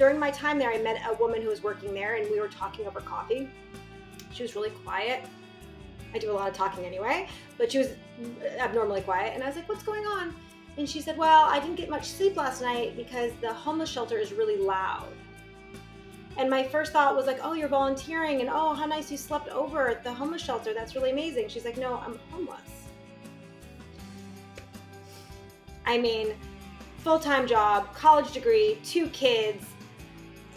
During my time there, I met a woman who was working there, and we were talking over coffee. She was really quiet. I do a lot of talking anyway, but she was abnormally quiet. And I was like, what's going on? And she said, well, I didn't get much sleep last night because the homeless shelter is really loud. And my first thought was like, oh, you're volunteering, and oh, how nice you slept over at the homeless shelter. That's really amazing. She's like, no, I'm homeless. I mean, full-time job, college degree, 2 kids.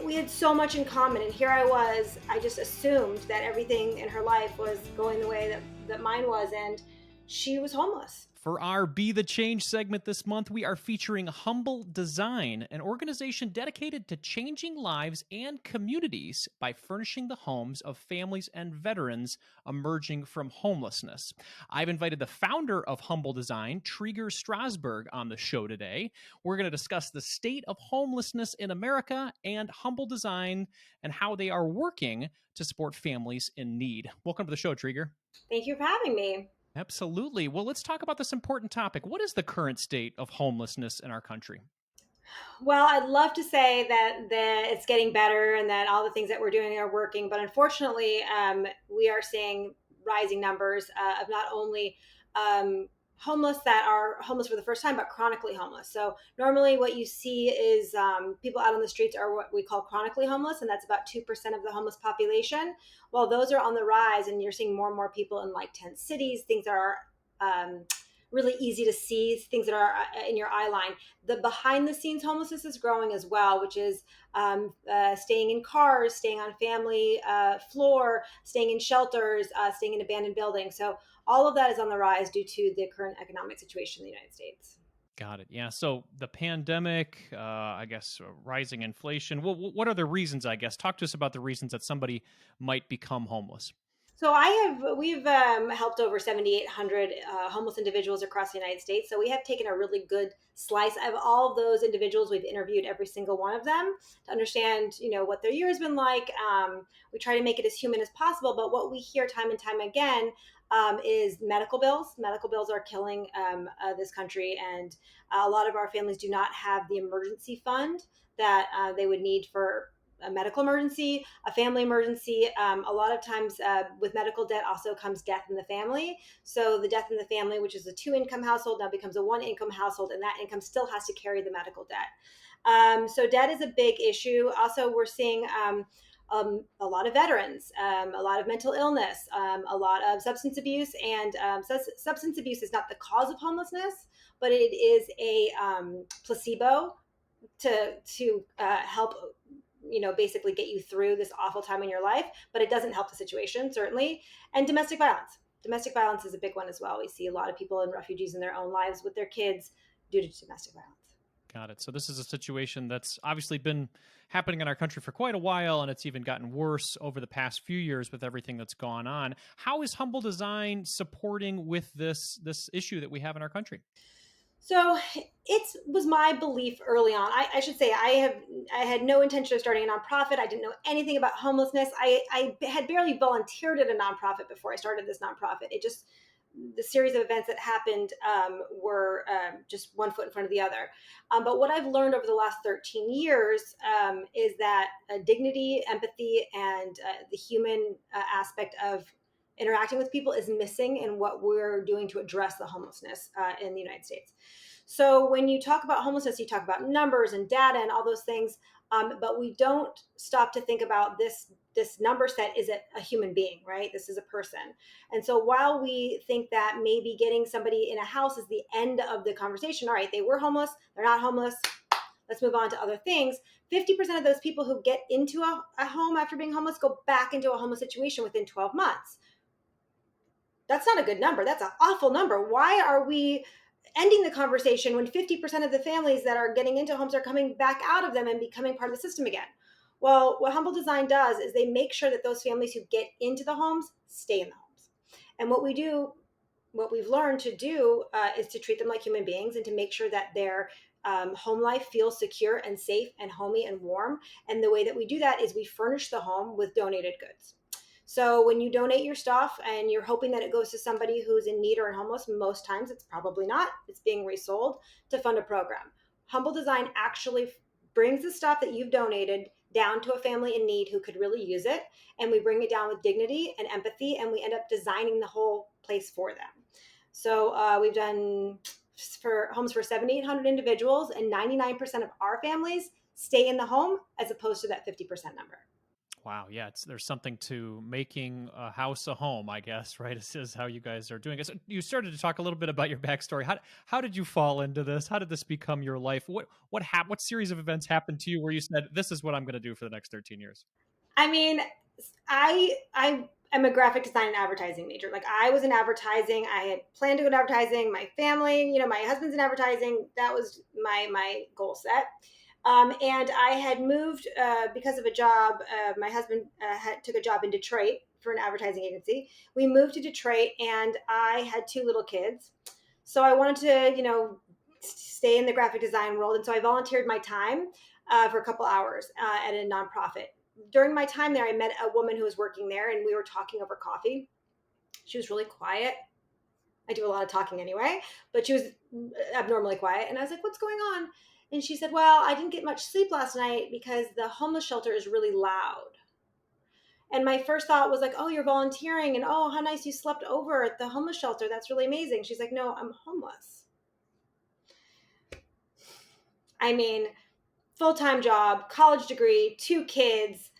We had so much in common, and here I was. I just assumed that everything in her life was going the way that mine was, and she was homeless. For our Be the Change segment this month, we are featuring Humble Design, an organization dedicated to changing lives and communities by furnishing the homes of families and veterans emerging from homelessness. I've invited the founder of Humble Design, Treger Strasberg, on the show today. We're going to discuss the state of homelessness in America and Humble Design and how they are working to support families in need. Welcome to the show, Treger. Thank you for having me. Absolutely. Well, let's talk about this important topic. What is the current state of homelessness in our country? Well, I'd love to say that it's getting better and that all the things that we're doing are working, but unfortunately, we are seeing rising numbers of not only homeless that are homeless for the first time, but chronically homeless. So normally what you see is people out on the streets are what we call chronically homeless, and that's about 2% of the homeless population. Well, those are on the rise, and you're seeing more and more people in like tent cities, things that are really easy to see, things that are in your eye line. The behind the scenes homelessness is growing as well, which is staying in cars, staying on family floor, staying in shelters, staying in abandoned buildings. So all of that is on the rise due to the current economic situation in the United States. Got it. Yeah. So the pandemic, I guess, rising inflation. What are the reasons, I guess? Talk to us about the reasons that somebody might become homeless. So we've helped over 7,800 homeless individuals across the United States. So we have taken a really good slice of all of those individuals. We've interviewed every single one of them to understand, what their year has been like. We try to make it as human as possible. But what we hear time and time again is medical bills. Medical bills are killing this country, and a lot of our families do not have the emergency fund that they would need for a medical emergency, a family emergency. A lot of times with medical debt also comes death in the family. So the death in the family, which is a 2-income household, now becomes a 1-income household, and that income still has to carry the medical debt. So debt is a big issue. Also, we're seeing a lot of veterans, a lot of mental illness, a lot of substance abuse, and substance abuse is not the cause of homelessness, but it is a placebo to help basically get you through this awful time in your life, but it doesn't help the situation, certainly. And domestic violence. Domestic violence is a big one as well. We see a lot of people and refugees in their own lives with their kids due to domestic violence. Got it. So this is a situation that's obviously been happening in our country for quite a while, and it's even gotten worse over the past few years with everything that's gone on. How is Humble Design supporting with this issue that we have in our country? So it was my belief early on. I should say I had no intention of starting a nonprofit. I didn't know anything about homelessness. I had barely volunteered at a nonprofit before I started this nonprofit. The series of events that happened were just one foot in front of the other. But what I've learned over the last 13 years is that dignity, empathy, and the human aspect of interacting with people is missing in what we're doing to address the homelessness in the United States. So when you talk about homelessness, you talk about numbers and data and all those things, but we don't stop to think about this number set is a human being, right? This is a person. And so while we think that maybe getting somebody in a house is the end of the conversation, all right, they were homeless, they're not homeless, let's move on to other things. 50% of those people who get into a home after being homeless go back into a homeless situation within 12 months. That's not a good number. That's an awful number. Why are we ending the conversation when 50% of the families that are getting into homes are coming back out of them and becoming part of the system again? Well, what Humble Design does is they make sure that those families who get into the homes stay in the homes. And what we've learned to do is to treat them like human beings and to make sure that their home life feels secure and safe and homey and warm. And the way that we do that is we furnish the home with donated goods. So when you donate your stuff and you're hoping that it goes to somebody who's in need or in homeless, most times it's probably not. It's being resold to fund a program. Humble Design actually brings the stuff that you've donated down to a family in need who could really use it, and we bring it down with dignity and empathy, and we end up designing the whole place for them. So we've done for homes for 7,800 individuals, and 99% of our families stay in the home as opposed to that 50% number. Wow, yeah, there's something to making a house a home, I guess, right? This is how you guys are doing it. So you started to talk a little bit about your backstory. How did you fall into this? How did this become your life? What series of events happened to you where you said, "This is what I'm going to do for the next 13 years"? I mean, I am a graphic design and advertising major. Like I was in advertising. I had planned to go to advertising. My family, my husband's in advertising. That was my goal set. And I had moved because of a job. My husband took a job in Detroit for an advertising agency. We moved to Detroit, and I had two little kids. So I wanted to, stay in the graphic design world. And so I volunteered my time for a couple hours at a nonprofit. During my time there, I met a woman who was working there, and we were talking over coffee. She was really quiet. I do a lot of talking anyway, but she was abnormally quiet. And I was like, "What's going on?" And she said, "Well, I didn't get much sleep last night because the homeless shelter is really loud." And my first thought was like, "Oh, you're volunteering, and oh, how nice you slept over at the homeless shelter. That's really amazing." She's like, "No, I'm homeless." I mean, full-time job, college degree, two kids.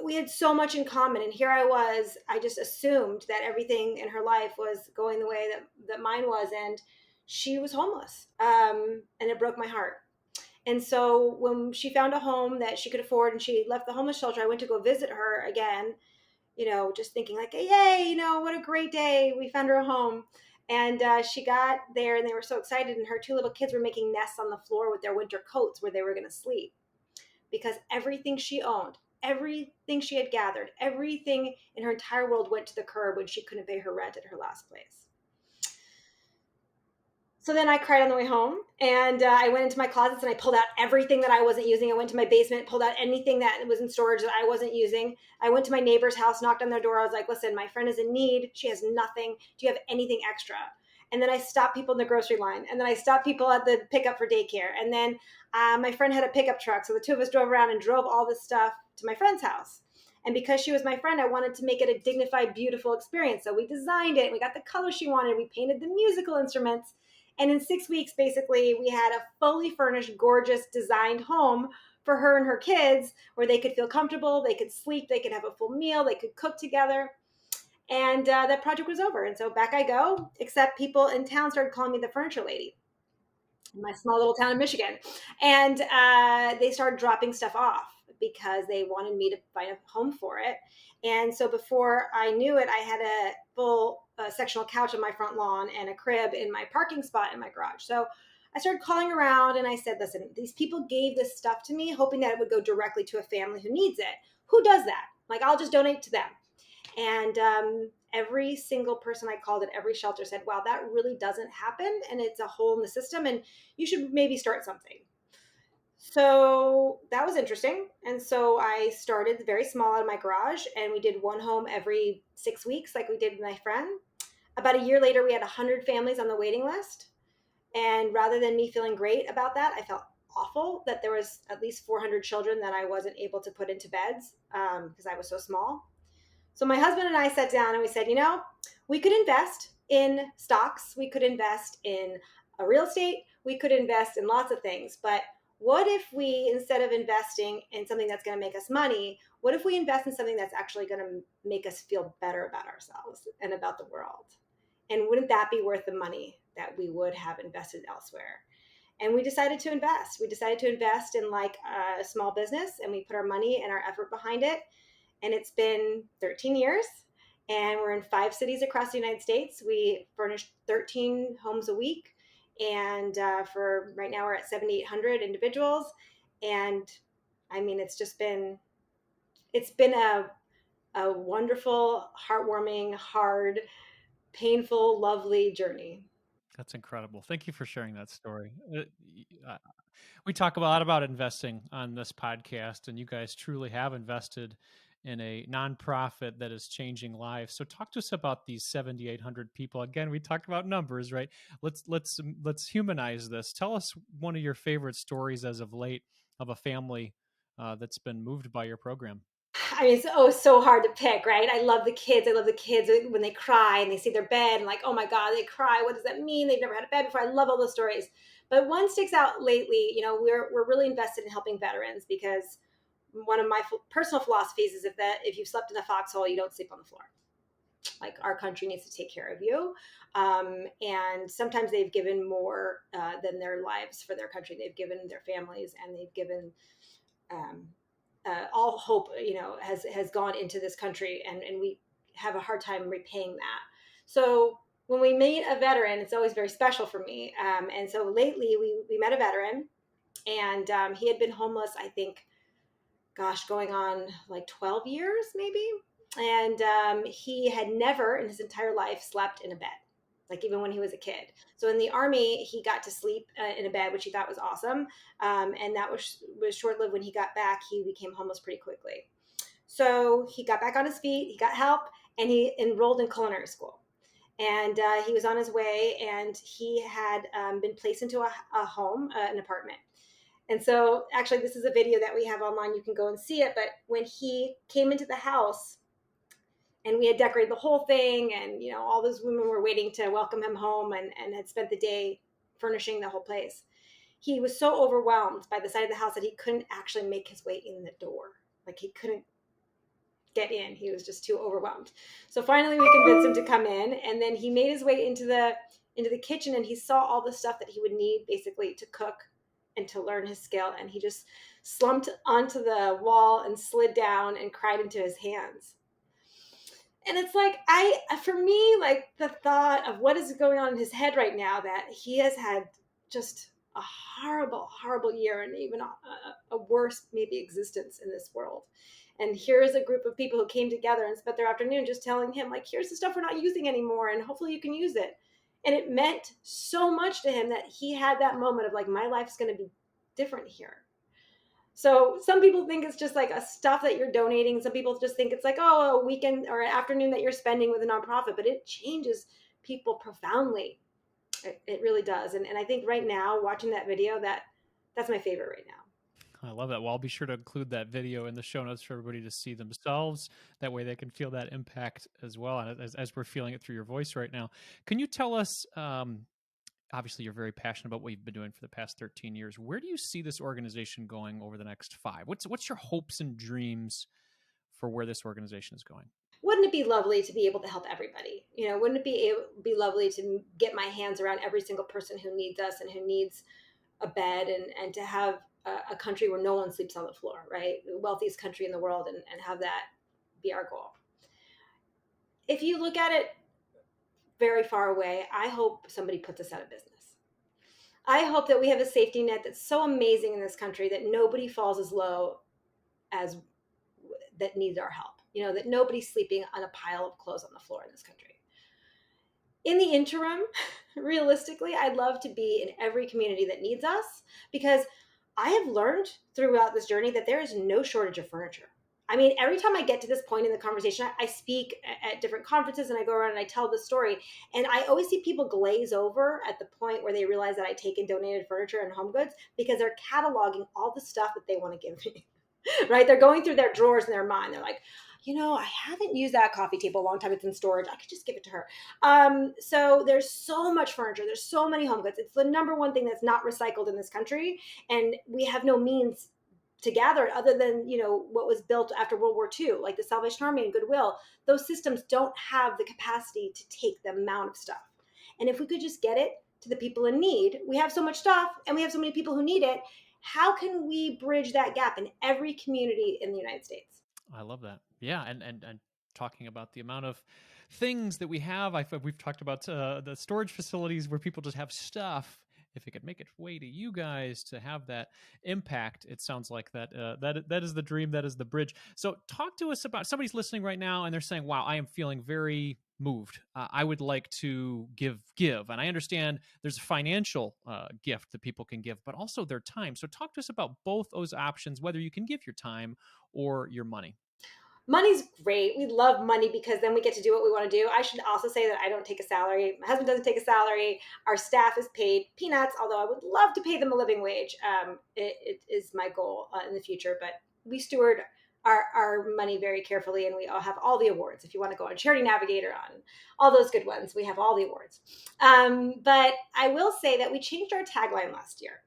We had so much in common, and here I just assumed that everything in her life was going the way that mine was, and she was homeless. And it broke my heart. And so when she found a home that she could afford and she left the homeless shelter, I went to go visit her again, just thinking like, "Yay, what a great day, we found her a home." And she got there, and they were so excited, and her two little kids were making nests on the floor with their winter coats where they were going to sleep, because everything she owned, everything she had gathered, everything in her entire world went to the curb when she couldn't pay her rent at her last place. So then I cried on the way home, and I went into my closets and I pulled out everything that I wasn't using. I went to my basement, pulled out anything that was in storage that I wasn't using. I went to my neighbor's house, knocked on their door. I was like, "Listen, my friend is in need. She has nothing. Do you have anything extra?" And then I stopped people in the grocery line, and then I stopped people at the pickup for daycare. And then my friend had a pickup truck, so the two of us drove around and drove all this stuff to my friend's house. And because she was my friend, I wanted to make it a dignified, beautiful experience. So we designed it. We got the color she wanted. We painted the musical instruments. And in 6 weeks, basically, we had a fully furnished, gorgeous, designed home for her and her kids where they could feel comfortable, they could sleep, they could have a full meal, they could cook together. And that project was over. And so back I go, except people in town started calling me the furniture lady in my small little town in Michigan. And they started dropping stuff off because they wanted me to find a home for it. And so before I knew it, I had a full sectional couch on my front lawn and a crib in my parking spot in my garage. So I started calling around, and I said, "Listen, these people gave this stuff to me hoping that it would go directly to a family who needs it. Who does that? Like, I'll just donate to them." And every single person I called at every shelter said, "Wow, that really doesn't happen. And it's a hole in the system. And you should maybe start something." So that was interesting. And so I started very small out of my garage, and we did one home every 6 weeks, like we did with my friend. About a year later, we had 100 families on the waiting list. And rather than me feeling great about that, I felt awful that there was at least 400 children that I wasn't able to put into beds because I was so small. So my husband and I sat down and we said, we could invest in stocks, we could invest in a real estate, we could invest in lots of things. But what if we, instead of investing in something that's going to make us money, what if we invest in something that's actually going to make us feel better about ourselves and about the world? And wouldn't that be worth the money that we would have invested elsewhere? And we decided to invest. We decided to invest in like a small business, and we put our money and our effort behind it. And it's been 13 years, and we're in 5 cities across the United States. We furnish 13 homes a week, and for right now we're at 7,800 individuals. And I mean, it's been a wonderful, heartwarming, hard, painful, lovely journey. That's incredible. Thank you for sharing that story. Uh, we talk a lot about investing on this podcast, and you guys truly have invested in a nonprofit that is changing lives. So talk to us about these 7,800 people. Again, we talked about numbers, right? Let's humanize this. Tell us one of your favorite stories as of late of a family that's been moved by your program? I mean, it's so hard to pick, right? I love the kids. I love the kids when they cry and they see their bed and like, oh my God, they cry. What does that mean? They've never had a bed before. I love all those stories. But one sticks out lately. We're really invested in helping veterans because one of my personal philosophies is if you've slept in a foxhole, you don't sleep on the floor. Like our country needs to take care of you, and sometimes they've given more than their lives for their country. They've given their families, and they've given um, all hope. Has gone into this country, and we have a hard time repaying that. So when we meet a veteran, it's always very special for me. And so lately, we met a veteran, and he had been homeless, I think, gosh, going on like 12 years maybe. And he had never in his entire life slept in a bed, like even when he was a kid. So in the Army, he got to sleep in a bed, which he thought was awesome. And that was short lived. When he got back, he became homeless pretty quickly. So he got back on his feet, he got help, and he enrolled in culinary school. And he was on his way, and he had been placed into a home, an apartment. And so, actually, this is a video that we have online. You can go and see it. But when he came into the house, and we had decorated the whole thing, and all those women were waiting to welcome him home, and had spent the day furnishing the whole place, he was so overwhelmed by the sight of the house that he couldn't actually make his way in the door. Like he couldn't get in. He was just too overwhelmed. So finally, we convinced him to come in, and then he made his way into the kitchen, and he saw all the stuff that he would need basically to cook and to learn his skill. And he just slumped onto the wall and slid down and cried into his hands. And it's like, for me, like the thought of what is going on in his head right now, that he has had just a horrible year, and even a worse maybe existence in this world. And here's a group of people who came together and spent their afternoon just telling him, like, here's the stuff we're not using anymore, and hopefully you can use it. And it meant so much to him that he had that moment of like, my life's going to be different here. So some people think it's just like a stuff that you're donating. Some people just think it's like, oh, a weekend or an afternoon that you're spending with a nonprofit, but it changes people profoundly. It really does. And I think right now, watching that video, that's my favorite right now. I love that. Well, I'll be sure to include that video in the show notes for everybody to see themselves. That way they can feel that impact as well, as we're feeling it through your voice right now. Can you tell us, obviously you're very passionate about what you've been doing for the past 13 years. Where do you see this organization going over the next 5? What's your hopes and dreams for where this organization is going? Wouldn't it be lovely to be able to help everybody? Wouldn't it be lovely to get my hands around every single person who needs us and who needs a bed, and to have a country where no one sleeps on the floor, right? The wealthiest country in the world, and have that be our goal. If you look at it very far away, I hope somebody puts us out of business. I hope that we have a safety net that's so amazing in this country that nobody falls as low as that needs our help. That nobody's sleeping on a pile of clothes on the floor in this country. In the interim, realistically, I'd love to be in every community that needs us, because I have learned throughout this journey that there is no shortage of furniture. I mean, every time I get to this point in the conversation, I speak at different conferences, and I go around and I tell the story. And I always see people glaze over at the point where they realize that I take in donated furniture and home goods, because they're cataloging all the stuff that they want to give me. Right? They're going through their drawers in their mind. They're like, I haven't used that coffee table a long time. It's in storage. I could just give it to her. So there's so much furniture. There's so many home goods. It's the number one thing that's not recycled in this country. And we have no means to gather it other than, what was built after World War II, like the Salvation Army and Goodwill. Those systems don't have the capacity to take the amount of stuff. And if we could just get it to the people in need, we have so much stuff and we have so many people who need it. How can we bridge that gap in every community in the United States? I love that. Yeah, and talking about the amount of things that we have, we've talked about the storage facilities where people just have stuff. If it could make its way to you guys to have that impact, it sounds like that is the dream, that is the bridge. So talk to us about, somebody's listening right now and they're saying, wow, I am feeling very moved. I would like to give. And I understand there's a financial gift that people can give, but also their time. So talk to us about both those options, whether you can give your time or your money. Money's great. We love money because then we get to do what we want to do. I should also say that I don't take a salary. My husband doesn't take a salary. Our staff is paid peanuts, although I would love to pay them a living wage. It is my goal in the future, but we steward our money very carefully, and we all have all the awards. If you want to go on Charity Navigator, on all those good ones, we have all the awards. But I will say that we changed our tagline last year.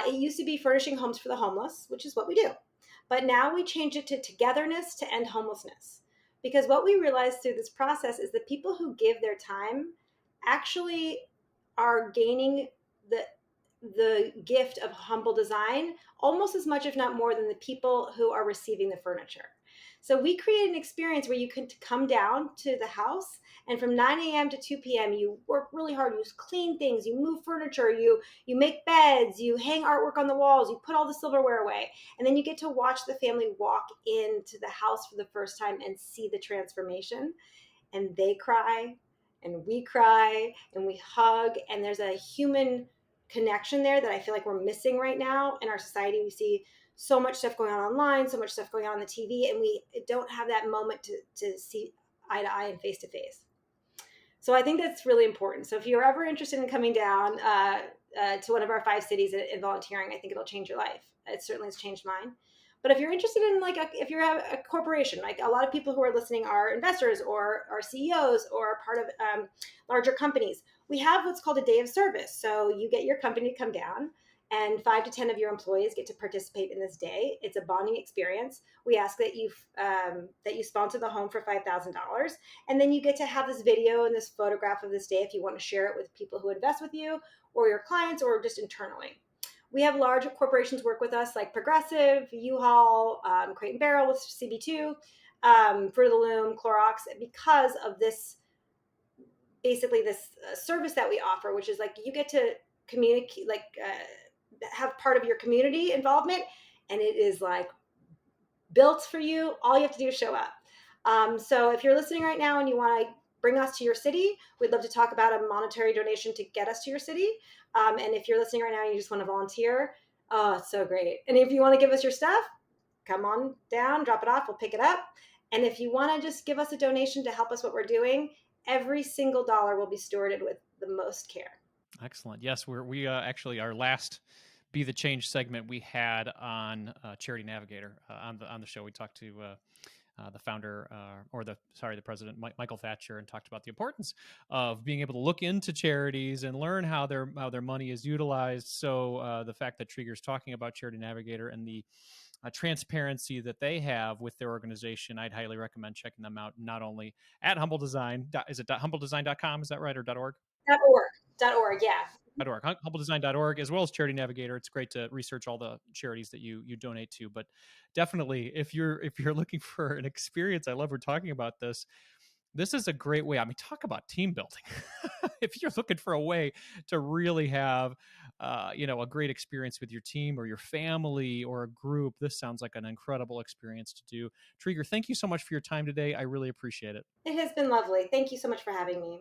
It used to be furnishing homes for the homeless, which is what we do. But now we change it to togetherness to end homelessness. Because what we realized through this process is that people who give their time actually are gaining the gift of humble design almost as much, if not more, than the people who are receiving the furniture. So we create an experience where you can come down to the house, and from 9 a.m. to 2 p.m. you work really hard. You clean things, you move furniture, you make beds, you hang artwork on the walls, you put all the silverware away, and then you get to watch the family walk into the house for the first time and see the transformation. And they cry, and we cry, and we hug, and there's a human connection there that I feel like we're missing right now in our society. We see so much stuff going on online, so much stuff going on the TV, and we don't have that moment to see eye to eye and face to face. So I think that's really important. So if you're ever interested in coming down to one of our 5 cities and volunteering, I think it'll change your life. It certainly has changed mine. But if you're interested in if you're a corporation, like a lot of people who are listening are investors or are CEOs or are part of larger companies, we have what's called a day of service. So you get your company to come down, and 5 to 10 of your employees get to participate in this day. It's a bonding experience. We ask that you sponsor the home for $5,000, and then you get to have this video and this photograph of this day if you want to share it with people who invest with you or your clients or just internally. We have large corporations work with us like Progressive, U-Haul, Crate and Barrel with CB2, Fruit of the Loom, Clorox, because of this, basically this service that we offer, which is like you get to communicate, have part of your community involvement, and it is like built for you. All you have to do is show up. So if you're listening right now and you want to bring us to your city, we'd love to talk about a monetary donation to get us to your city. And if you're listening right now and you just want to volunteer, oh, it's so great. And if you want to give us your stuff, come on down, drop it off, we'll pick it up. And if you want to just give us a donation to help us what we're doing, every single dollar will be stewarded with the most care. Excellent. Yes, we actually, our last Be the Change segment we had on Charity Navigator on the show. We talked to the founder the president, Michael Thatcher, and talked about the importance of being able to look into charities and learn how their money is utilized. So the fact that Treger's talking about Charity Navigator and the transparency that they have with their organization, I'd highly recommend checking them out. Not only at Humble Design, is it humbledesign.com? Is that right, or .org? .org, yeah. .org, humbledesign.org, as well as Charity Navigator. It's great to research all the charities that you donate to. But definitely, if you're looking for an experience, I love we're talking about this. This is a great way. I mean, talk about team building. If you're looking for a way to really have, a great experience with your team or your family or a group, this sounds like an incredible experience to do. Treger, thank you so much for your time today. I really appreciate it. It has been lovely. Thank you so much for having me.